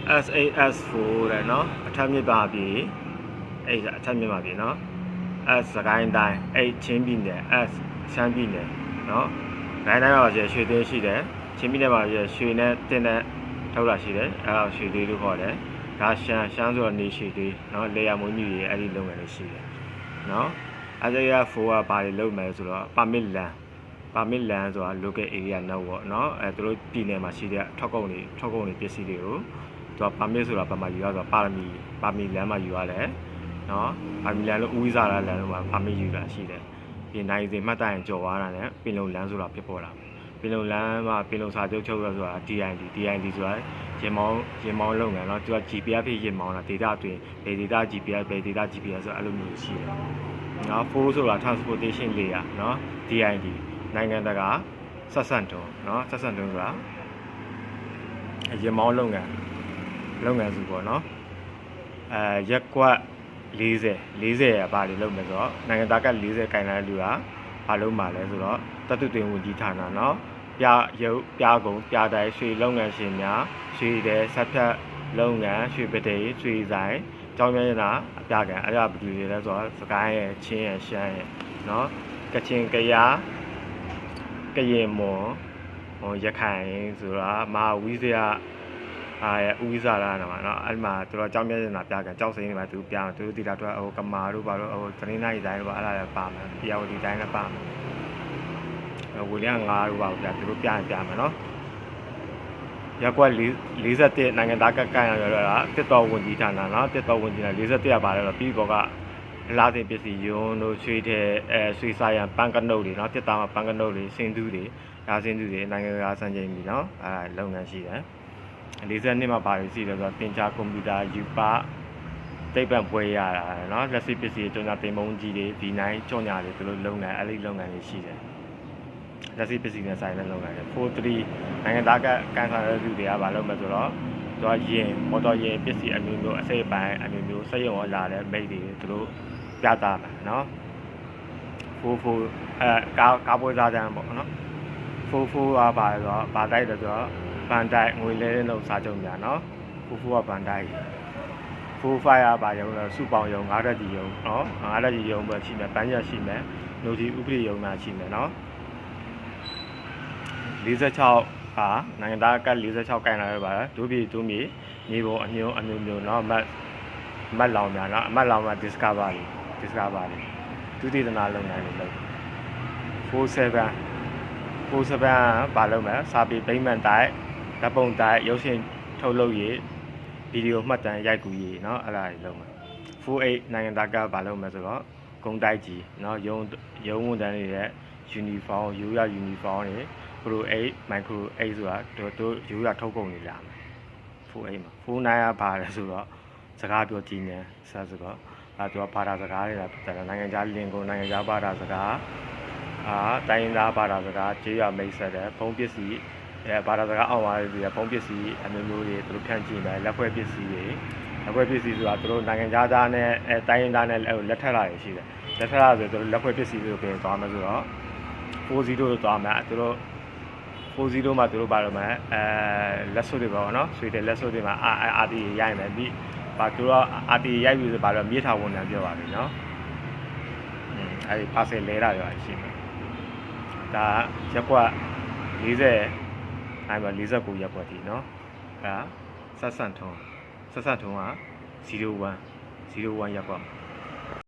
SAS4 တဲ့နော်အထက်မြစ်ပါပြီအဲ့အထက်မြစ်ပါပြီနော် S စကိုင်းတိုင်းအဲ့ချင်းပြည်နယ် S ရှမ်းပြည်နယ်နော်စကိုင်းတိုင်းမှာရွှေသေးရှိတယ်ချင်းပြည်နယ်မှာရွှေနဲ့တင်တဲ့ထုတ်လာရှိတယ်အဲ့ဒါရွှေသေးလို့ခေါ်တယ်ဒါရှမ်းဆိုတော့နေရွှေသေးနော်လေယာမွေးမြူရေးအဲ့ဒီလုပ်ငန်းလေးရှိတယ်နော်SAS4 ကဘာတွေလုပ်မယ်ဆိုတော့ permit land ဆိုတာ local area network เนาะသူတို့ပြည်နယ်မှာရှိတဲ့ထွက်ကုန်တွေပစ္စည်းတွေကိုသူက permit ဆိုတာဘာမှယူရဆိုတော့ပါမီလမ်းမှာယူရတယ်เนาะပါမီလမ်းလို့ဦးဝိစာလမ်းလို့မှာ permit ယူတာရှိတယ်ဒီနိုင်စဉ်မှတ်တိုင်ကြော်သွားတာနဲ့ပင်လုံလမ်းဆိုတာဖြစ်ပေါ်လာပင်လုံလမ်းမှာပင်လုံစာချုပ်ချုပ်ရဆိုတာ DID ဆိုတာရင်မောင်းလုပ်ငန်းเนาะသူက GPS ဖြည့်ရင်မောင်းတာ data တွင်ဘယ် data GPS ဘယ် data GPS ဆိုအဲ့လိုမျိုးရှိတယ်เนาะ4ဆိုတာ transportation layer เนาะ DIDနိုင်ငံတကာဆက်ဆံတုံးเนาะဆက်ဆံတုံးဆိုတာရင်မောင်းလုပ်ငန်းစုပေါ့เนาะရက်ကွက်40ရပါလေလုပ်မယ်ဆိုတော့နိုင်ငံသားက40ကင်လာတဲ့လူကဘာလုပ်မှာလဲဆိုတော့တတုတွင်ဝင်ကြီးဌာနเนาะပြကုန်ပြတိုင်းရွှေလုပ်ငန်းရှင်များရွှေတဲ့ဆက်ဖြတ်လုပ်ငန်းရွှေပတိရွှေဆိုင်ကြောင်းမြရနာအပြကန်အဲ့ဒါဘယ်လိုလဲဆိုတော့စကိုင်းရဲ့ချင်းရဲ့ရှမ်းရဲ့เนาะကချင်ကယားကရင်မွန်ရခိုင်ဆိုတာမာဝီဇယဦးဝိစာလာနော်အဲ့မှာသူတို့ကြောင်းမြတ်နေတာပြကန်ကြောက်စိမ်းတွေမှာသူပြောင်းသူတို့တိတာတော့ကမာတို့ဘာလို့သတင်းနိုင်တိုင်းတော့အဲ့ဒါလည်းပါမယ်တရားဝတီတိုင်းလည်းပါမယ်ဝီလျံ5တို့ပါဗျာသူတို့ပြမယ်နော်ရက်ကွက်41နိုင်ငံသားကကန်ရတာတစ်တော်ဝင်ကြီးဌာနနော်တစ်တော်ဝင်ကြီးဌာန41ကပါလဲတော့ပြီးတော့ကလာတဲ့ပစ္စည်းယုံတို့ရွှေတဲ့ရွှေစာရန်ပန်းကနုတ်တွေနော်တစ်သားမှာပန်းကနုတ်တွေစင်သူတွေဒါစင်သူတွေနိုင်ငံသားစံချိန်ပြီနော်လုပ်ငန်းရှိတယ်42မှာပါလို့ရှိတယ်ဆိုတော့သင်္ချာကွန်ပျူတာယူပါတိတ်ပတ်ပွဲရတာနော်လက်ရှိပစ္စည်းကျွန်တော်တင်မုံကြီးတွေ V9 ကြော်ညာတွေသူတို့လုပ်ငန်းအဲ့ဒီလုပ်ငန်းတွေရှိတယ်လက်ရှိပစ္စည်းနဲ့ဆိုင်တဲ့လုပ်ငန်းတွေ43နိုင်ငံသားကကန်ဆာတဲ့လူတွေကဘာလုပ်မလဲဆိုတော့သူကမော်တော်ယာဉ်ပစ္စည်းအမျိုးမျိုးအစိပ်ပိုင်းအမျိုးမျိုးစက်ရုံဝလာတဲ့မိတ်တွေသူတို့ပြတာမယ်နော်ကားပွဲစားတန်းပေါ့နော်44ကပါဆိုတော့ဗာတိုက်တယ်ဆိုတော့ဘန်တိုက်ငွေလဲတဲ့လုံစားကြုံညာနော်44ကဘန်တိုက်45ကပါရုံတော့စုပေါင်းရုံ9တက်ကြီးရုံနော်9တက်ကြီးရုံပဲရှိမယ်ပန်းရရှိမယ်နိုဒီဥပဒေရုံမှာရှိမယ်နော်46ကနိုင်ငံသားက46ကိုင်လာရပါဒုပြည်ဒုမြေမြေပေါ်အမျိုးမျိုးနော်မတ်လောင်များနော်အမတ်လောင်မှာ discovery ဒုတိယနာလုပ်ငန်းတွေလုပ်47ဘာလုပ်မလဲစာပေဗိမှန်တိုက်ဓာတ်ပုံတိုက်ရုပ်ရှင်ထုတ်လုပ်ရေးဗီဒီယိုမှတ်တမ်းရိုက်ကူရေးเนาะအဲ့ဒါတွေလုပ်မှာ48နိုင်ငံသားကဘာလုပ်မလဲဆိုတော့ဂုံတိုက်ကြီးเนาะရုံးဝန်ထမ်းတွေရဲ့ uniform ရိုးရ uniform တွေ pro 8 micro 8ဆိုတာတို့ရိုးရထုတ်ကုန်တွေလာမယ်48မှာ49ကဘာလဲဆိုတော့စကားပြောကြည့်နေဆက်ဆိုတော့သူကဘာသာစကားတွေလာပြတယ်နိုင်ငံခြားလင်ကုန်နိုင်ငံခြားဘာသာစကားတိုင်းသားဘာသာစကားကြေးရမိတ်ဆက်တဲ့ဖုံးပစ္စည်းဘာသာစကားအောင်ပါတယ်ဒီဖုံးပစ္စည်းအမျိုးမျိုးတွေသူတို့ဖြန့်ချိတယ်လက်ဖွဲ့ပစ္စည်းဆိုတာသူတို့နိုင်ငံခြားသားနဲ့တိုင်းသားနဲ့လက်ထက်လာရရှိတယ်လက်ထက်လာဆိုသူတို့လက်ဖွဲ့ပစ္စည်းတွေကိုပြင်သွားမယ်ဆိုတော့40တို့သွားမယ်သူတို့40မှာသူတို့ဘာလို့မလဲလက်စွပ်တွေပေါ့နော်ဆွေတဲ့လက်စွပ်တွေမှာအာတီရိုက်မယ်ပြီးဘာသူတို့အာတီရိုက်ပြီးဆိုဘာလို့မြေထာဝန်ထမ်းပြောပါပြီနော်အဲဒီပါဆယ်လဲတာရောရှိမယ်ဒါရက်ကွက်40အဲ့မှာ49ရက်ကွက်ဒီเนาะဒါဆက်ဆံထုံးက01ရက်ကွက်